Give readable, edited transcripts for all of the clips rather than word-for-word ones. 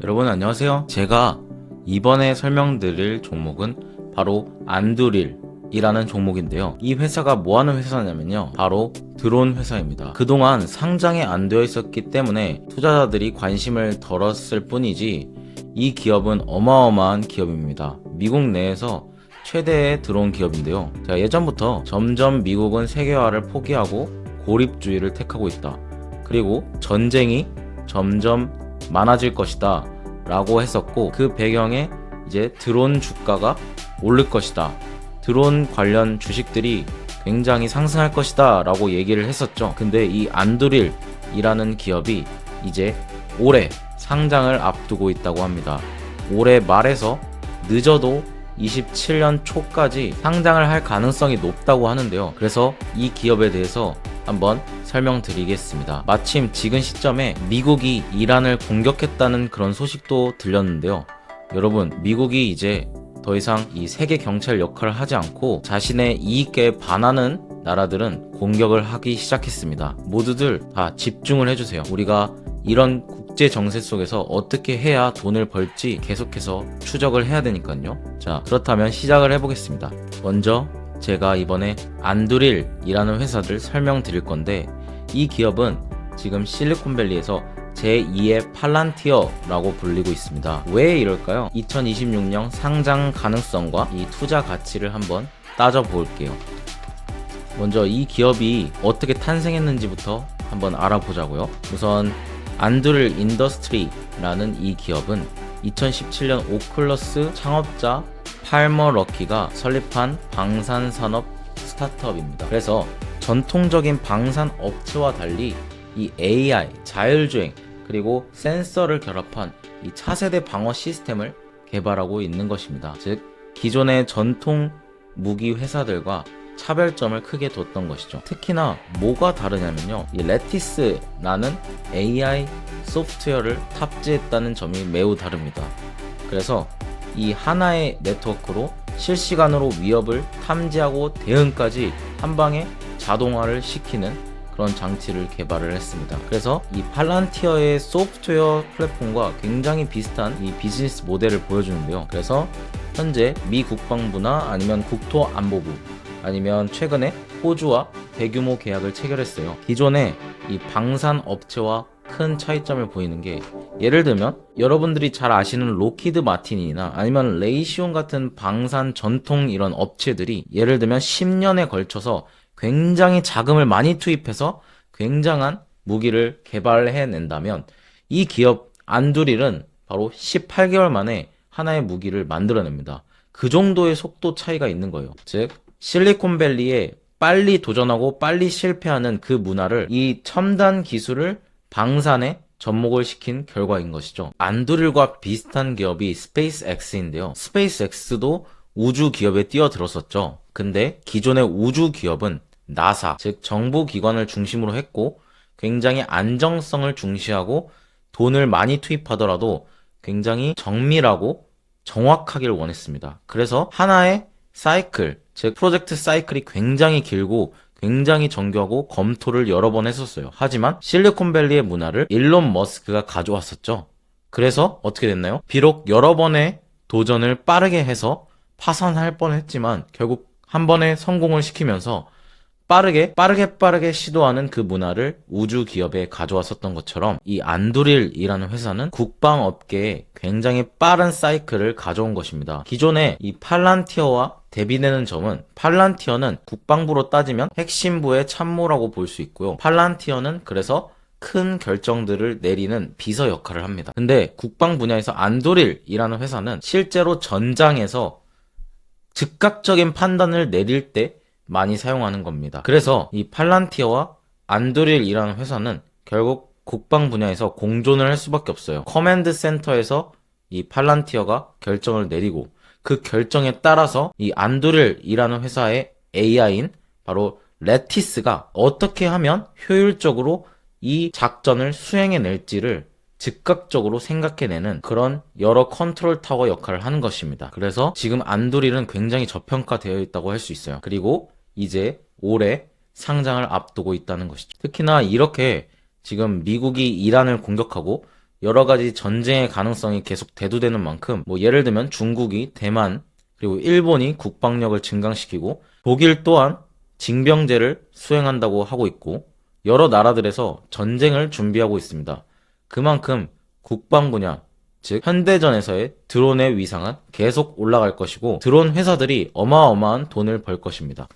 여러분 안녕하세요. 제가 이번에 설명드릴 종목은 바로 안두릴이라는 종목인데요. 이 회사가 뭐하는 회사냐면요, 바로 드론 회사입니다. 그동안 상장이 안 되어 있었기 때문에 투자자들이 관심을 덜었을 뿐이지 이 기업은 어마어마한 기업입니다. 미국 내에서 최대의 드론 기업인데요. 자, 예전부터 점점 미국은 세계화를 포기하고 고립주의를 택하고 있다. 그리고 전쟁이 점점 많아질 것이다 라고 했었고, 그 배경에 이제 드론 주가가 오를 것이다, 드론 관련 주식들이 굉장히 상승할 것이다 라고 얘기를 했었죠. 근데 이 안두릴이라는 기업이 이제 올해 상장을 앞두고 있다고 합니다. 올해 말에서 늦어도 27년 초까지 상장을 할 가능성이 높다고 하는데요. 그래서 이 기업에 대해서 한번 설명드리겠습니다. 마침 지금 시점에 미국이 이란을 공격했다는 그런 소식도 들렸는데요. 여러분, 미국이 이제 더 이상 이 세계 경찰 역할을 하지 않고 자신의 이익에 반하는 나라들은 공격을 하기 시작했습니다. 모두들 다 집중을 해주세요. 우리가 이런 국제 정세 속에서 어떻게 해야 돈을 벌지 계속해서 추적을 해야 되니까요. 자, 그렇다면 시작을 해보겠습니다. 먼저 제가 이번에 안두릴이라는 회사를 설명드릴 건데, 이 기업은 지금 실리콘밸리에서 제2의 팔란티어라고 불리고 있습니다. 왜 이럴까요? 2026년 상장 가능성과 이 투자 가치를 한번 따져볼게요. 먼저 이 기업이 어떻게 탄생했는지부터 한번 알아보자고요. 우선 안두릴 인더스트리라는 이 기업은 2017년 오클러스 창업자 팔머 럭키가 설립한 방산산업 스타트업입니다. 그래서 전통적인 방산 업체와 달리 이 AI, 자율주행, 그리고 센서를 결합한 이 차세대 방어 시스템을 개발하고 있는 것입니다. 즉, 기존의 전통 무기 회사들과 차별점을 크게 뒀던 것이죠. 특히나 뭐가 다르냐면요, 이 레티스라는 AI 소프트웨어를 탑재했다는 점이 매우 다릅니다. 그래서 이 하나의 네트워크로 실시간으로 위협을 탐지하고 대응까지 한방에 자동화를 시키는 그런 장치를 개발을 했습니다. 그래서 이 팔란티어의 소프트웨어 플랫폼과 굉장히 비슷한 이 비즈니스 모델을 보여주는데요. 그래서 현재 미 국방부나 아니면 국토안보부, 아니면 최근에 호주와 대규모 계약을 체결했어요. 기존의 이 방산 업체와 큰 차이점을 보이는 게, 예를 들면 여러분들이 잘 아시는 로키드 마틴이나 아니면 레이시온 같은 방산 전통 이런 업체들이 예를 들면 10년에 걸쳐서 굉장히 자금을 많이 투입해서 굉장한 무기를 개발해낸다면, 이 기업 안두릴은 바로 18개월 만에 하나의 무기를 만들어냅니다. 그 정도의 속도 차이가 있는 거예요. 즉, 실리콘밸리에 빨리 도전하고 빨리 실패하는 그 문화를 이 첨단 기술을 방산에 접목을 시킨 결과인 것이죠. 안두릴과 비슷한 기업이 스페이스X인데요. 스페이스X도 우주 기업에 뛰어들었었죠. 근데 기존의 우주 기업은 나사, 즉 정부 기관을 중심으로 했고, 굉장히 안정성을 중시하고 돈을 많이 투입하더라도 굉장히 정밀하고 정확하기를 원했습니다. 그래서 하나의 사이클, 즉 프로젝트 사이클이 굉장히 길고 굉장히 정교하고 검토를 여러 번 했었어요. 하지만 실리콘밸리의 문화를 일론 머스크가 가져왔었죠. 그래서 어떻게 됐나요? 비록 여러 번의 도전을 빠르게 해서 파산할 뻔했지만 결국 한 번에 성공을 시키면서 빠르게 시도하는 그 문화를 우주 기업에 가져왔었던 것처럼, 이 안두릴이라는 회사는 국방업계에 굉장히 빠른 사이클을 가져온 것입니다. 기존에 이 팔란티어와 대비되는 점은, 팔란티어는 국방부로 따지면 핵심부의 참모라고 볼 수 있고요. 팔란티어는 그래서 큰 결정들을 내리는 비서 역할을 합니다. 근데 국방 분야에서 안두릴이라는 회사는 실제로 전장에서 즉각적인 판단을 내릴 때 많이 사용하는 겁니다. 그래서 이 팔란티어와 안두릴이라는 회사는 결국 국방 분야에서 공존을 할 수밖에 없어요. 커맨드 센터에서 이 팔란티어가 결정을 내리고, 그 결정에 따라서 이 안두릴이라는 회사의 AI인 바로 레티스가 어떻게 하면 효율적으로 이 작전을 수행해낼지를 즉각적으로 생각해내는 그런 여러 컨트롤 타워 역할을 하는 것입니다. 그래서 지금 안두릴은 굉장히 저평가되어 있다고 할 수 있어요. 그리고 이제 올해 상장을 앞두고 있다는 것이죠. 특히나 이렇게 지금 미국이 이란을 공격하고 여러 가지 전쟁의 가능성이 계속 대두되는 만큼 예를 들면 중국이 대만 그리고 일본이 국방력을 증강시키고 독일 또한 징병제를 수행한다고 하고 있고 여러 나라들에서 전쟁을 준비하고 있습니다. 그만큼 국방 분야, 즉 현대전에서의 드론의 위상은 계속 올라갈 것이고 드론 회사들이 어마어마한 돈을 벌 것입니다.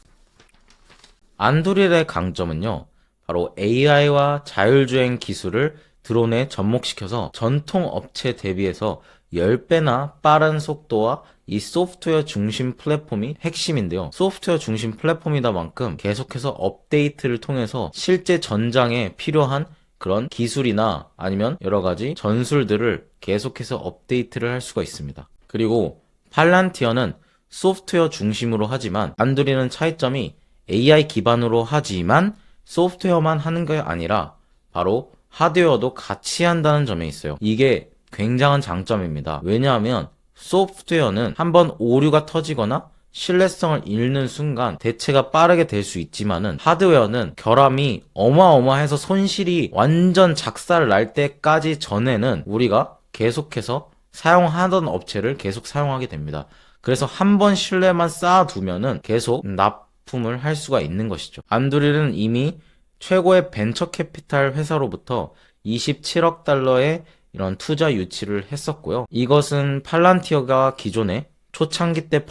안두릴의 강점은요, 바로 AI와 자율주행 기술을 드론에 접목시켜서 전통 업체 대비해서 10배나 빠른 속도와 이 소프트웨어 중심 플랫폼이 핵심인데요. 소프트웨어 중심 플랫폼이다 만큼 계속해서 업데이트를 통해서 실제 전장에 필요한 그런 기술이나 아니면 여러 가지 전술들을 계속해서 업데이트를 할 수가 있습니다. 그리고 팔란티어는 소프트웨어 중심으로 하지만 안두리는 차이점이 AI 기반으로 하지만 소프트웨어만 하는 게 아니라 바로 하드웨어도 같이 한다는 점에 있어요. 이게 굉장한 장점입니다. 왜냐하면 소프트웨어는 한번 오류가 터지거나 신뢰성을 잃는 순간 대체가 빠르게 될 수 있지만은 하드웨어는 결함이 어마어마해서 손실이 완전 작살 날 때까지 전에는 우리가 계속해서 사용하던 업체를 계속 사용하게 됩니다. 그래서 한번 신뢰만 쌓아두면은 계속 납품을 할 수가 있는 것이죠. 안두릴은 이미 최고의 벤처 캐피탈 회사로부터 27억 달러의 이런 투자 유치를 했었고요. 이것은 팔란티어가 기존에 초창기 때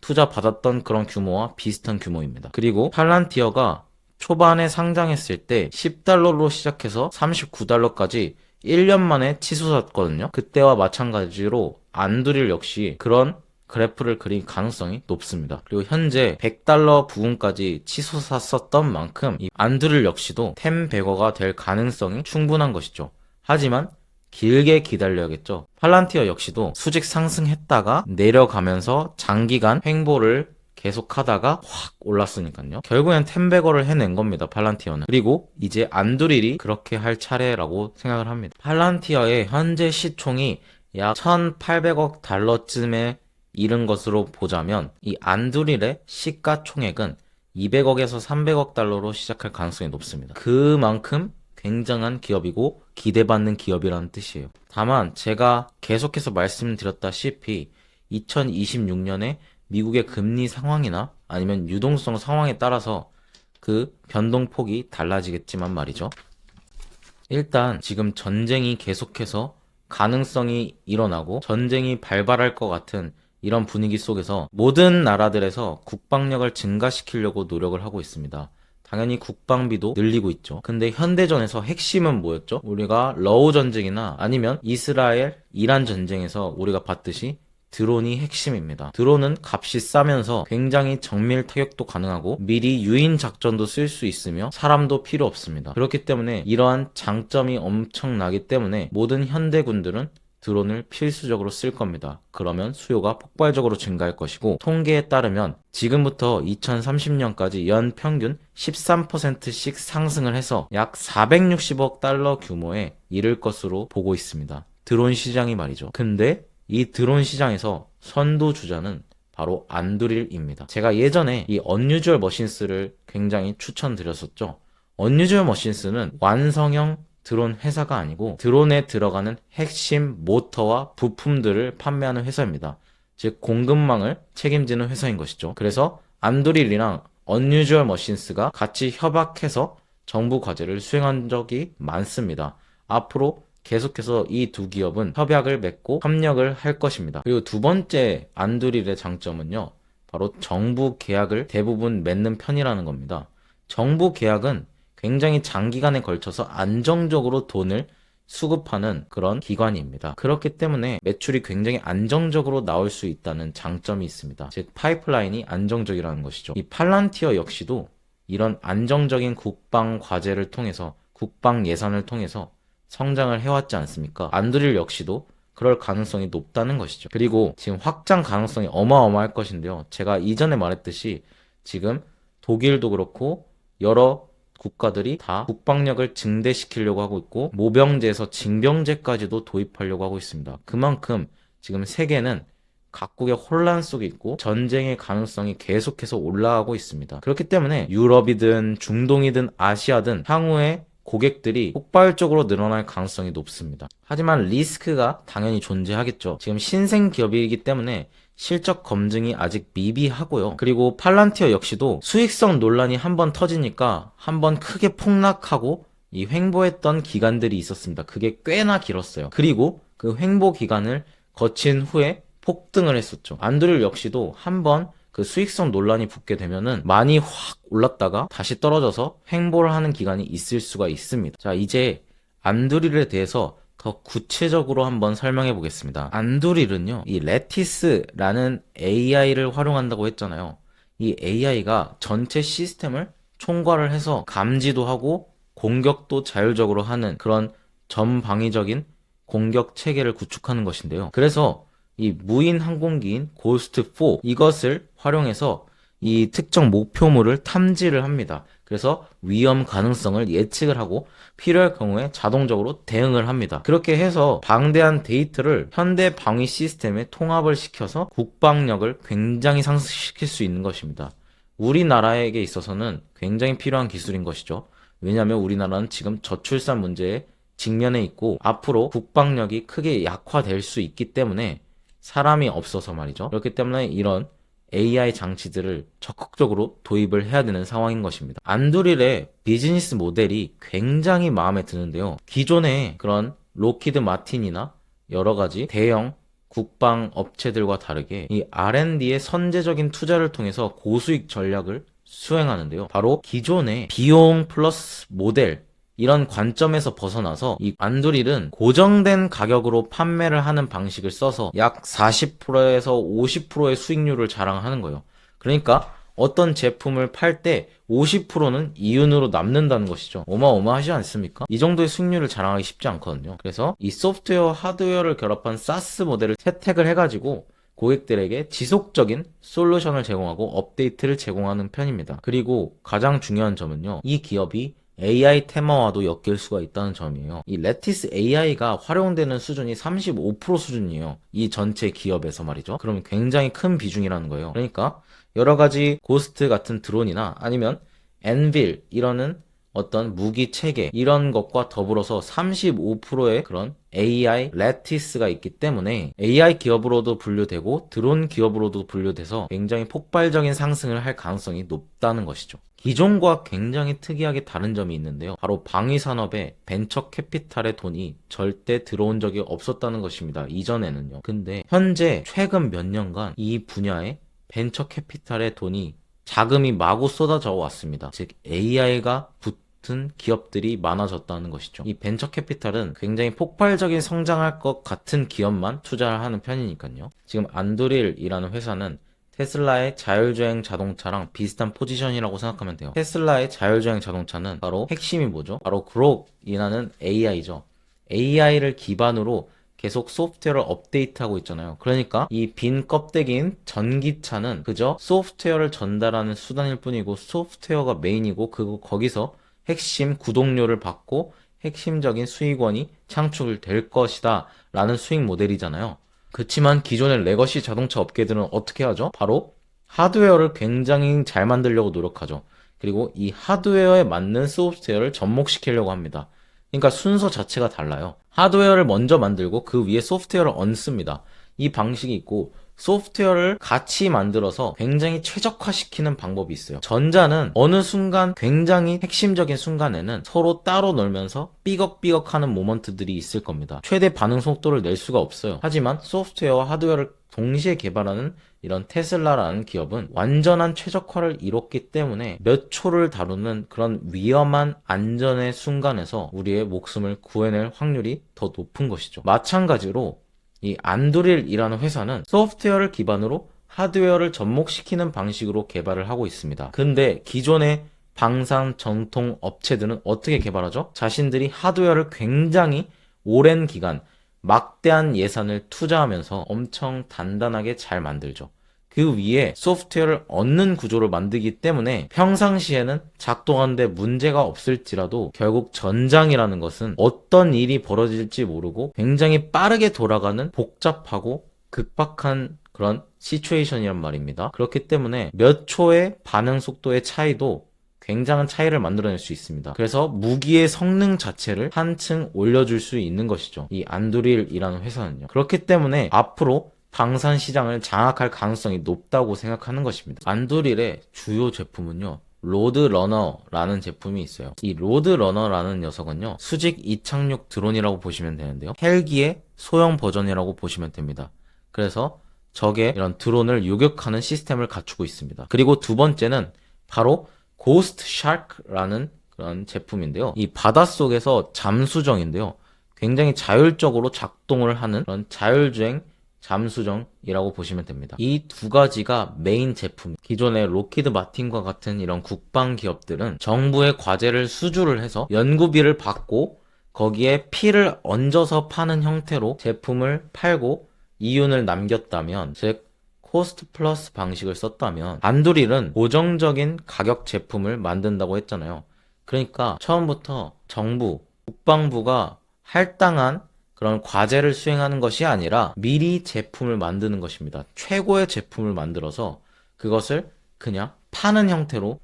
투자 받았던 그런 규모와 비슷한 규모입니다. 그리고 팔란티어가 초반에 상장했을 때 10달러로 시작해서 39달러까지 1년 만에 치솟았거든요. 그때와 마찬가지로 안두릴 역시 그런 그래프를 그린 가능성이 높습니다. 그리고 현재 100달러 부근까지 치솟았었던 만큼 이 안두릴 역시도 10배거가 될 가능성이 충분한 것이죠. 하지만 길게 기다려야겠죠. 팔란티어 역시도 수직 상승했다가 내려가면서 장기간 횡보를 계속하다가 확 올랐으니까요. 결국엔 10배거를 해낸 겁니다. 팔란티어는. 그리고 이제 안두릴이 그렇게 할 차례라고 생각을 합니다. 팔란티어의 현재 시총이 약 1800억 달러쯤에 이른 것으로 보자면 이 안두릴의 시가총액은 200억에서 300억 달러로 시작할 가능성이 높습니다. 그만큼 굉장한 기업이고 기대받는 기업이라는 뜻이에요. 다만 제가 계속해서 말씀드렸다시피 2026년에 미국의 금리 상황이나 아니면 유동성 상황에 따라서 그 변동폭이 달라지겠지만 말이죠. 일단 지금 전쟁이 계속해서 가능성이 일어나고 전쟁이 발발할 것 같은 이런 분위기 속에서 모든 나라들에서 국방력을 증가시키려고 노력을 하고 있습니다. 당연히 국방비도 늘리고 있죠. 근데 현대전에서 핵심은 뭐였죠? 우리가 러우 전쟁이나 아니면 이스라엘, 이란 전쟁에서 우리가 봤듯이 드론이 핵심입니다. 드론은 값이 싸면서 굉장히 정밀 타격도 가능하고 미리 유인 작전도 쓸 수 있으며 사람도 필요 없습니다. 그렇기 때문에 이러한 장점이 엄청나기 때문에 모든 현대군들은 드론을 필수적으로 쓸 겁니다. 그러면 수요가 폭발적으로 증가할 것이고 통계에 따르면 지금부터 2030년까지 연 평균 13%씩 상승을 해서 약 460억 달러 규모에 이를 것으로 보고 있습니다. 드론 시장이 말이죠. 근데 이 드론 시장에서 선두주자는 바로 안두릴입니다. 제가 예전에 이 언유저얼 머신스를 굉장히 추천드렸었죠. 언유저얼 머신스는 완성형 드론 회사가 아니고 드론에 들어가는 핵심 모터와 부품들을 판매하는 회사입니다. 즉 공급망을 책임지는 회사인 것이죠. 그래서 안두릴이랑 언유저얼 머신스가 같이 협약해서 정부 과제를 수행한 적이 많습니다. 앞으로 계속해서 이 두 기업은 협약을 맺고 협력을 할 것입니다. 그리고 두 번째 안두릴의 장점은요, 바로 정부 계약을 대부분 맺는 편이라는 겁니다. 정부 계약은 굉장히 장기간에 걸쳐서 안정적으로 돈을 수급하는 그런 기관입니다. 그렇기 때문에 매출이 굉장히 안정적으로 나올 수 있다는 장점이 있습니다. 즉 파이프라인이 안정적이라는 것이죠. 이 팔란티어 역시도 이런 안정적인 국방 과제를 통해서 국방 예산을 통해서 성장을 해왔지 않습니까? 안두릴 역시도 그럴 가능성이 높다는 것이죠. 그리고 지금 확장 가능성이 어마어마할 것인데요. 제가 이전에 말했듯이 지금 독일도 그렇고 여러 국가들이 다 국방력을 증대시키려고 하고 있고 모병제에서 징병제까지도 도입하려고 하고 있습니다. 그만큼 지금 세계는 각국의 혼란 속에 있고 전쟁의 가능성이 계속해서 올라가고 있습니다. 그렇기 때문에 유럽이든 중동이든 아시아든 향후에 고객들이 폭발적으로 늘어날 가능성이 높습니다. 하지만 리스크가 당연히 존재하겠죠. 지금 신생 기업이기 때문에 실적 검증이 아직 미비하고요. 그리고 팔란티어 역시도 수익성 논란이 한번 터지니까 한번 크게 폭락하고 이 횡보했던 기간들이 있었습니다. 그게 꽤나 길었어요. 그리고 그 횡보 기간을 거친 후에 폭등을 했었죠. 안드릴 역시도 한번 그 수익성 논란이 붙게 되면은 많이 확 올랐다가 다시 떨어져서 횡보를 하는 기간이 있을 수가 있습니다. 자, 이제 안드릴에 대해서 더 구체적으로 한번 설명해 보겠습니다. 안드릴은요, 이 레티스라는 AI를 활용한다고 했잖아요. 이 AI가 전체 시스템을 총괄을 해서 감지도 하고 공격도 자율적으로 하는 그런 전방위적인 공격 체계를 구축하는 것인데요. 그래서 이 무인 항공기인 고스트4 이것을 활용해서 이 특정 목표물을 탐지를 합니다. 그래서 위험 가능성을 예측을 하고 필요할 경우에 자동적으로 대응을 합니다. 그렇게 해서 방대한 데이터를 현대 방위 시스템에 통합을 시켜서 국방력을 굉장히 상승시킬 수 있는 것입니다. 우리나라에게 있어서는 굉장히 필요한 기술인 것이죠. 왜냐하면 우리나라는 지금 저출산 문제에 직면해 있고 앞으로 국방력이 크게 약화될 수 있기 때문에 사람이 없어서 말이죠. 그렇기 때문에 이런 AI 장치들을 적극적으로 도입을 해야 되는 상황인 것입니다. 안드릴의 비즈니스 모델이 굉장히 마음에 드는데요. 기존의 그런 로키드 마틴이나 여러 가지 대형 국방 업체들과 다르게 이 R&D에 선제적인 투자를 통해서 고수익 전략을 수행하는데요. 바로 기존의 비용 플러스 모델 이런 관점에서 벗어나서 이 안드릴은 고정된 가격으로 판매를 하는 방식을 써서 약 40%에서 50%의 수익률을 자랑하는 거예요. 그러니까 어떤 제품을 팔 때 50%는 이윤으로 남는다는 것이죠. 어마어마하지 않습니까? 이 정도의 수익률을 자랑하기 쉽지 않거든요. 그래서 이 소프트웨어, 하드웨어를 결합한 사스 모델을 채택을 해가지고 고객들에게 지속적인 솔루션을 제공하고 업데이트를 제공하는 편입니다. 그리고 가장 중요한 점은요. 이 기업이 AI 테마와도 엮일 수가 있다는 점이에요. 이 레티스 AI가 활용되는 수준이 35% 수준이에요. 이 전체 기업에서 말이죠. 그러면 굉장히 큰 비중이라는 거예요. 그러니까 여러 가지 고스트 같은 드론이나 아니면 엔빌 이러는 어떤 무기 체계 이런 것과 더불어서 35%의 그런 AI 레티스가 있기 때문에 AI 기업으로도 분류되고 드론 기업으로도 분류돼서 굉장히 폭발적인 상승을 할 가능성이 높다는 것이죠. 기존과 굉장히 특이하게 다른 점이 있는데요. 바로 방위산업에 벤처 캐피탈의 돈이 절대 들어온 적이 없었다는 것입니다. 이전에는요. 근데 현재 최근 몇 년간 이 분야에 벤처 캐피탈의 돈이 자금이 마구 쏟아져 왔습니다. 즉 AI가 붙은 기업들이 많아졌다는 것이죠. 이 벤처 캐피탈은 굉장히 폭발적인 성장할 것 같은 기업만 투자를 하는 편이니까요. 지금 안드릴이라는 회사는 테슬라의 자율주행 자동차랑 비슷한 포지션이라고 생각하면 돼요. 테슬라의 자율주행 자동차는 바로 핵심이 뭐죠? 바로 그록이라는 AI죠. AI를 기반으로 계속 소프트웨어를 업데이트하고 있잖아요. 그러니까 이 빈 껍데기인 전기차는 그저 소프트웨어를 전달하는 수단일 뿐이고 소프트웨어가 메인이고 거기서 핵심 구독료를 받고 핵심적인 수익원이 창출될 것이다 라는 수익 모델이잖아요. 그렇지만 기존의 레거시 자동차 업계들은 어떻게 하죠? 바로 하드웨어를 굉장히 잘 만들려고 노력하죠. 그리고 이 하드웨어에 맞는 소프트웨어를 접목시키려고 합니다. 그러니까 순서 자체가 달라요. 하드웨어를 먼저 만들고 그 위에 소프트웨어를 얹습니다. 이 방식이 있고 소프트웨어를 같이 만들어서 굉장히 최적화시키는 방법이 있어요. 전자는 어느 순간 굉장히 핵심적인 순간에는 서로 따로 놀면서 삐걱삐걱하는 모먼트들이 있을 겁니다. 최대 반응 속도를 낼 수가 없어요. 하지만 소프트웨어와 하드웨어를 동시에 개발하는 이런 테슬라라는 기업은 완전한 최적화를 이뤘기 때문에 몇 초를 다루는 그런 위험한 안전의 순간에서 우리의 목숨을 구해낼 확률이 더 높은 것이죠. 마찬가지로 이 안드릴이라는 회사는 소프트웨어를 기반으로 하드웨어를 접목시키는 방식으로 개발을 하고 있습니다. 근데 기존의 방산 전통 업체들은 어떻게 개발하죠? 자신들이 하드웨어를 굉장히 오랜 기간 막대한 예산을 투자하면서 엄청 단단하게 잘 만들죠. 그 위에 소프트웨어를 얻는 구조를 만들기 때문에 평상시에는 작동하는데 문제가 없을지라도 결국 전장이라는 것은 어떤 일이 벌어질지 모르고 굉장히 빠르게 돌아가는 복잡하고 급박한 그런 시츄에이션이란 말입니다. 그렇기 때문에 몇 초의 반응 속도의 차이도 굉장한 차이를 만들어낼 수 있습니다. 그래서 무기의 성능 자체를 한층 올려줄 수 있는 것이죠. 이 안두릴이라는 회사는요. 그렇기 때문에 앞으로 방산 시장을 장악할 가능성이 높다고 생각하는 것입니다. 안두릴의 주요 제품은요, 로드러너라는 제품이 있어요. 이 로드러너라는 녀석은요, 수직 이착륙 드론이라고 보시면 되는데요, 헬기의 소형 버전이라고 보시면 됩니다. 그래서 적의 이런 드론을 요격하는 시스템을 갖추고 있습니다. 그리고 두 번째는 바로 고스트 샤크라는 그런 제품인데요, 이 바닷속에서 잠수정인데요, 굉장히 자율적으로 작동을 하는 그런 자율주행 잠수정이라고 보시면 됩니다. 이 두 가지가 메인 제품. 기존의 로키드 마틴과 같은 이런 국방 기업들은 정부의 과제를 수주를 해서 연구비를 받고 거기에 피를 얹어서 파는 형태로 제품을 팔고 이윤을 남겼다면, 즉 코스트 플러스 방식을 썼다면, 안두릴은 고정적인 가격 제품을 만든다고 했잖아요. 그러니까 처음부터 정부, 국방부가 할당한 그런 과제를 수행하는 것이 아니라 미리 제품을 만드는 것입니다. 최고의 제품을 만들어서 그것을 그냥 파는 형태로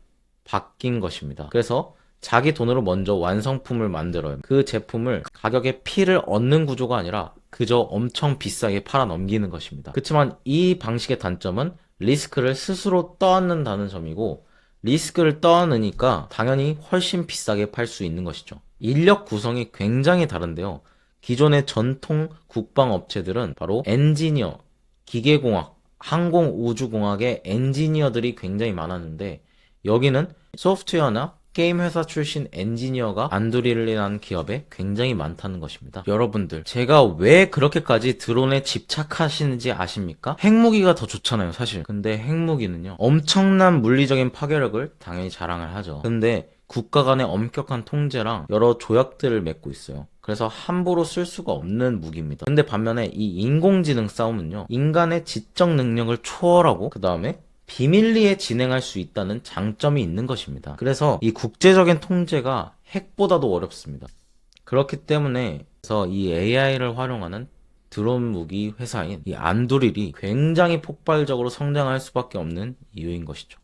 바뀐 것입니다. 그래서 자기 돈으로 먼저 완성품을 만들어요. 그 제품을 가격에 피를 얻는 구조가 아니라 그저 엄청 비싸게 팔아 넘기는 것입니다. 그렇지만 이 방식의 단점은 리스크를 스스로 떠안는다는 점이고, 리스크를 떠안으니까 당연히 훨씬 비싸게 팔 수 있는 것이죠. 인력 구성이 굉장히 다른데요, 기존의 전통 국방 업체들은 바로 엔지니어, 기계공학, 항공우주공학의 엔지니어들이 굉장히 많았는데, 여기는 소프트웨어나 게임 회사 출신 엔지니어가 안두릴이라는 기업에 굉장히 많다는 것입니다. 여러분들, 제가 왜 그렇게까지 드론에 집착하시는지 아십니까? 핵무기가 더 좋잖아요, 사실. 근데 핵무기는요, 엄청난 물리적인 파괴력을 당연히 자랑을 하죠. 근데 국가 간의 엄격한 통제랑 여러 조약들을 맺고 있어요. 그래서 함부로 쓸 수가 없는 무기입니다. 근데 반면에 이 인공지능 싸움은요, 인간의 지적 능력을 초월하고 그 다음에 비밀리에 진행할 수 있다는 장점이 있는 것입니다. 그래서 이 국제적인 통제가 핵보다도 어렵습니다. 그렇기 때문에 그래서 이 AI를 활용하는 드론 무기 회사인 이 안두릴이 굉장히 폭발적으로 성장할 수밖에 없는 이유인 것이죠.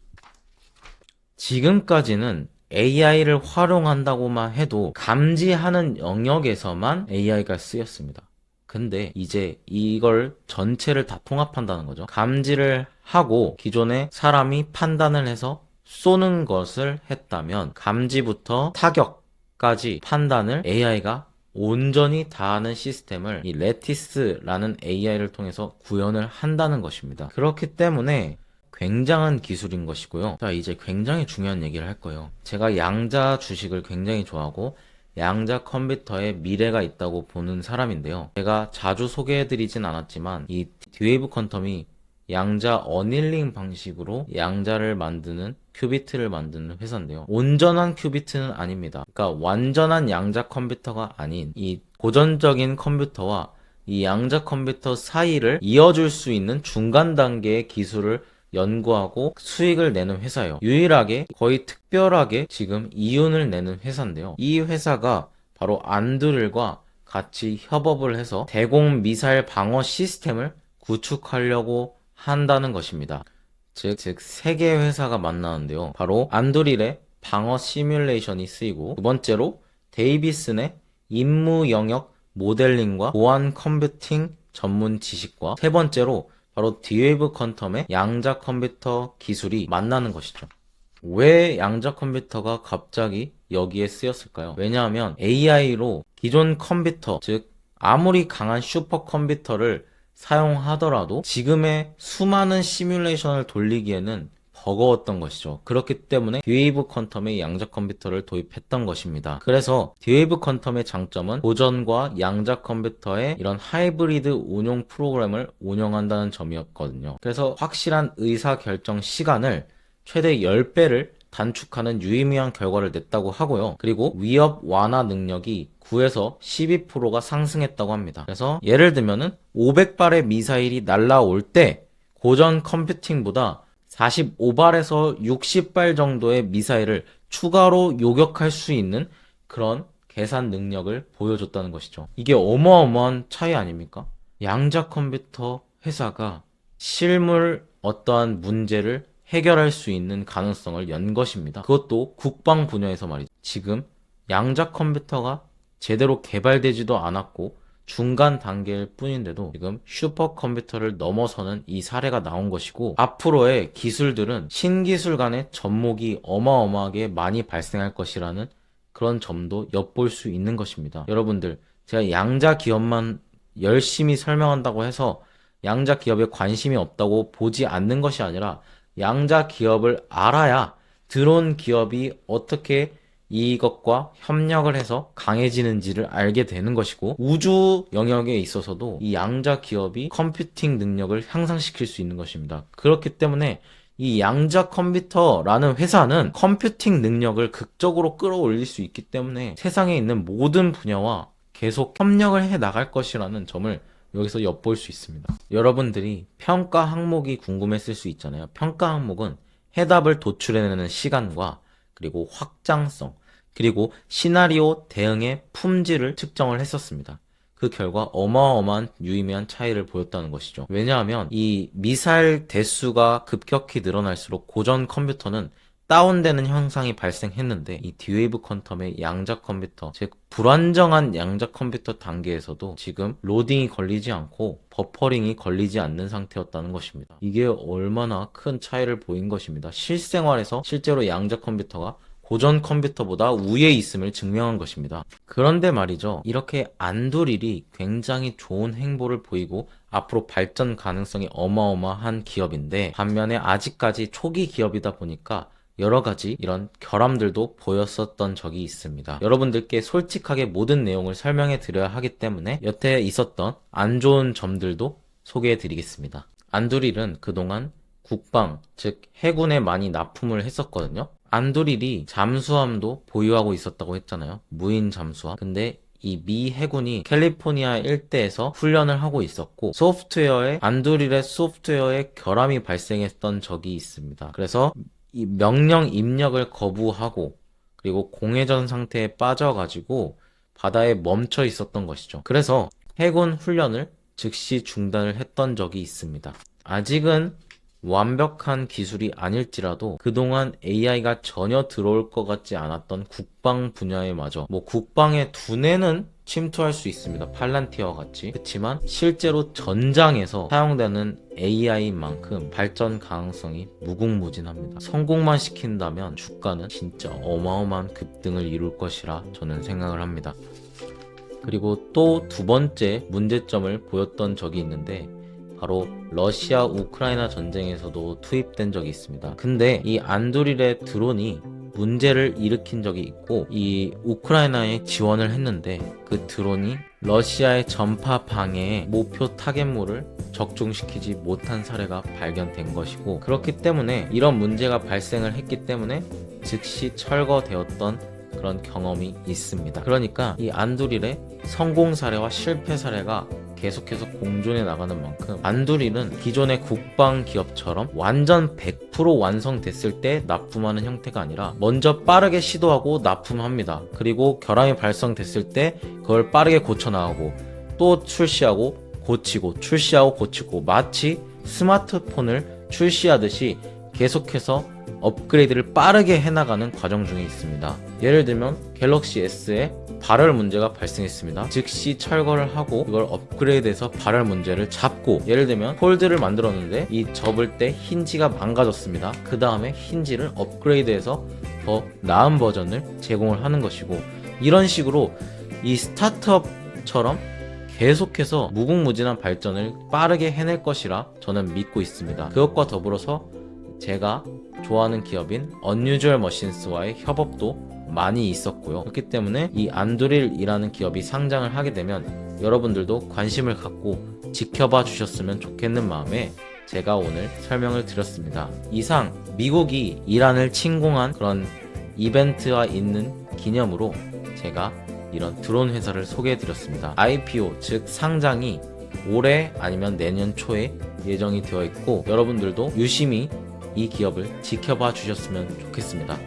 지금까지는 AI를 활용한다고만 해도 감지하는 영역에서만 AI가 쓰였습니다. 근데 이제 이걸 전체를 다 통합한다는 거죠. 감지를 하고 기존에 사람이 판단을 해서 쏘는 것을 했다면 감지부터 타격까지 판단을 AI가 온전히 다 하는 시스템을 이 레티스라는 AI를 통해서 구현을 한다는 것입니다. 그렇기 때문에 굉장한 기술인 것이고요. 자, 이제 굉장히 중요한 얘기를 할 거예요. 제가 양자 주식을 굉장히 좋아하고 양자 컴퓨터에 미래가 있다고 보는 사람인데요, 제가 자주 소개해드리진 않았지만 이 D-Wave 퀀텀이 양자 어닐링 방식으로 양자를 만드는 큐비트를 만드는 회사인데요, 온전한 큐비트는 아닙니다. 그러니까 완전한 양자 컴퓨터가 아닌 이 고전적인 컴퓨터와 이 양자 컴퓨터 사이를 이어줄 수 있는 중간 단계의 기술을 연구하고 수익을 내는 회사예요. 유일하게 거의 특별하게 지금 이윤을 내는 회사인데요, 이 회사가 바로 안두릴과 같이 협업을 해서 대공 미사일 방어 시스템을 구축하려고 한다는 것입니다. 즉 세 개의 회사가 만나는데요, 바로 안두릴의 방어 시뮬레이션이 쓰이고, 두 번째로 데이비슨의 임무 영역 모델링과 보안 컴퓨팅 전문 지식과, 세 번째로 바로 D-Wave 퀀텀의 양자 컴퓨터 기술이 만나는 것이죠. 왜 양자 컴퓨터가 갑자기 여기에 쓰였을까요? 왜냐하면 AI로 기존 컴퓨터, 즉 아무리 강한 슈퍼컴퓨터를 사용하더라도 지금의 수많은 시뮬레이션을 돌리기에는 버거웠던 것이죠. 그렇기 때문에 D-Wave 퀀텀의 양자 컴퓨터를 도입했던 것입니다. 그래서 D-Wave 퀀텀의 장점은 고전과 양자 컴퓨터의 이런 하이브리드 운용 프로그램을 운영한다는 점이었거든요. 그래서 확실한 의사결정 시간을 최대 10배를 단축하는 유의미한 결과를 냈다고 하고요. 그리고 위협 완화 능력이 9에서 12%가 상승했다고 합니다. 그래서 예를 들면은 500발의 미사일이 날라올 때 고전 컴퓨팅보다 45발에서 60발 정도의 미사일을 추가로 요격할 수 있는 그런 계산 능력을 보여줬다는 것이죠. 이게 어마어마한 차이 아닙니까? 양자 컴퓨터 회사가 실물 어떠한 문제를 해결할 수 있는 가능성을 연 것입니다. 그것도 국방 분야에서 말이죠. 지금 양자 컴퓨터가 제대로 개발되지도 않았고 중간 단계일 뿐인데도 지금 슈퍼컴퓨터를 넘어서는 이 사례가 나온 것이고, 앞으로의 기술들은 신기술 간의 접목이 어마어마하게 많이 발생할 것이라는 그런 점도 엿볼 수 있는 것입니다. 여러분들, 제가 양자 기업만 열심히 설명한다고 해서 양자 기업에 관심이 없다고 보지 않는 것이 아니라, 양자 기업을 알아야 드론 기업이 어떻게 이것과 협력을 해서 강해지는지를 알게 되는 것이고, 우주 영역에 있어서도 이 양자 기업이 컴퓨팅 능력을 향상시킬 수 있는 것입니다. 그렇기 때문에 이 양자 컴퓨터라는 회사는 컴퓨팅 능력을 극적으로 끌어올릴 수 있기 때문에 세상에 있는 모든 분야와 계속 협력을 해 나갈 것이라는 점을 여기서 엿볼 수 있습니다. 여러분들이 평가 항목이 궁금했을 수 있잖아요. 평가 항목은 해답을 도출해내는 시간과 그리고 확장성, 그리고 시나리오 대응의 품질을 측정을 했었습니다. 그 결과 어마어마한 유의미한 차이를 보였다는 것이죠. 왜냐하면 이 미사일 대수가 급격히 늘어날수록 고전 컴퓨터는 다운되는 현상이 발생했는데, 이 D-Wave 퀀텀의 양자 컴퓨터, 즉 불안정한 양자 컴퓨터 단계에서도 지금 로딩이 걸리지 않고 버퍼링이 걸리지 않는 상태였다는 것입니다. 이게 얼마나 큰 차이를 보인 것입니다. 실생활에서 실제로 양자 컴퓨터가 고전 컴퓨터보다 우위에 있음을 증명한 것입니다. 그런데 말이죠, 이렇게 안두릴이 굉장히 좋은 행보를 보이고 앞으로 발전 가능성이 어마어마한 기업인데, 반면에 아직까지 초기 기업이다 보니까 여러가지 이런 결함들도 보였었던 적이 있습니다. 여러분들께 솔직하게 모든 내용을 설명해 드려야 하기 때문에 여태 있었던 안 좋은 점들도 소개해 드리겠습니다. 안두릴은 그동안 국방, 즉 해군에 많이 납품을 했었거든요. 안두릴이 잠수함도 보유하고 있었다고 했잖아요. 무인 잠수함. 근데 이 미 해군이 캘리포니아 일대에서 훈련을 하고 있었고, 안두릴의 소프트웨어에 결함이 발생했던 적이 있습니다. 그래서 이 명령 입력을 거부하고 그리고 공회전 상태에 빠져가지고 바다에 멈춰 있었던 것이죠. 그래서 해군 훈련을 즉시 중단을 했던 적이 있습니다. 아직은 완벽한 기술이 아닐지라도 그동안 AI가 전혀 들어올 것 같지 않았던 국방 분야에 마저, 국방의 두뇌는 침투할 수 있습니다. 팔란티어와 같이. 그렇지만 실제로 전장에서 사용되는 AI만큼 발전 가능성이 무궁무진합니다. 성공만 시킨다면 주가는 진짜 어마어마한 급등을 이룰 것이라 저는 생각을 합니다. 그리고 또 두 번째 문제점을 보였던 적이 있는데, 바로 러시아 우크라이나 전쟁에서도 투입된 적이 있습니다. 근데 이 안두릴의 드론이 문제를 일으킨 적이 있고, 이 우크라이나에 지원을 했는데 그 드론이 러시아의 전파 방해에 목표 타겟물을 적중시키지 못한 사례가 발견된 것이고, 그렇기 때문에 이런 문제가 발생을 했기 때문에 즉시 철거되었던 그런 경험이 있습니다. 그러니까 이 안두릴의 성공 사례와 실패 사례가 계속해서 공존해 나가는 만큼, 안두릴은 기존의 국방 기업처럼 완전 100% 완성됐을 때 납품하는 형태가 아니라 먼저 빠르게 시도하고 납품합니다. 그리고 결함이 발생됐을 때 그걸 빠르게 고쳐나가고 또 출시하고 고치고 출시하고 고치고, 마치 스마트폰을 출시하듯이 계속해서 업그레이드를 빠르게 해나가는 과정 중에 있습니다. 예를 들면 갤럭시 S에 발열 문제가 발생했습니다. 즉시 철거를 하고 이걸 업그레이드해서 발열 문제를 잡고, 예를 들면 폴드를 만들었는데 이 접을 때 힌지가 망가졌습니다. 그 다음에 힌지를 업그레이드해서 더 나은 버전을 제공을 하는 것이고, 이런 식으로 이 스타트업처럼 계속해서 무궁무진한 발전을 빠르게 해낼 것이라 저는 믿고 있습니다. 그것과 더불어서 제가 좋아하는 기업인 Unusual Machines와의 협업도 많이 있었고요. 그렇기 때문에 이 안두릴이라는 기업이 상장을 하게 되면 여러분들도 관심을 갖고 지켜봐 주셨으면 좋겠는 마음에 제가 오늘 설명을 드렸습니다. 이상 미국이 이란을 침공한 그런 이벤트와 있는 기념으로 제가 이런 드론 회사를 소개해 드렸습니다. IPO, 즉 상장이 올해 아니면 내년 초에 예정이 되어 있고, 여러분들도 유심히 이 기업을 지켜봐 주셨으면 좋겠습니다.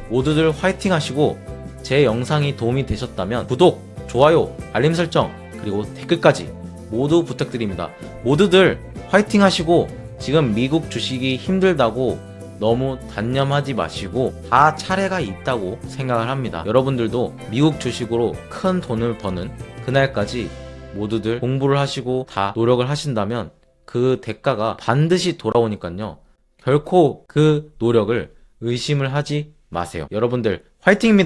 모두들 화이팅 하시고, 제 영상이 도움이 되셨다면 구독, 좋아요, 알림 설정, 그리고 댓글까지 모두 부탁드립니다. 모두들 화이팅 하시고, 지금 미국 주식이 힘들다고 너무 단념하지 마시고 다 차례가 있다고 생각을 합니다. 여러분들도 미국 주식으로 큰 돈을 버는 그날까지 모두들 공부를 하시고 다 노력을 하신다면 그 대가가 반드시 돌아오니까요. 결코 그 노력을 의심을 하지 마세요. 여러분들 화이팅입니다.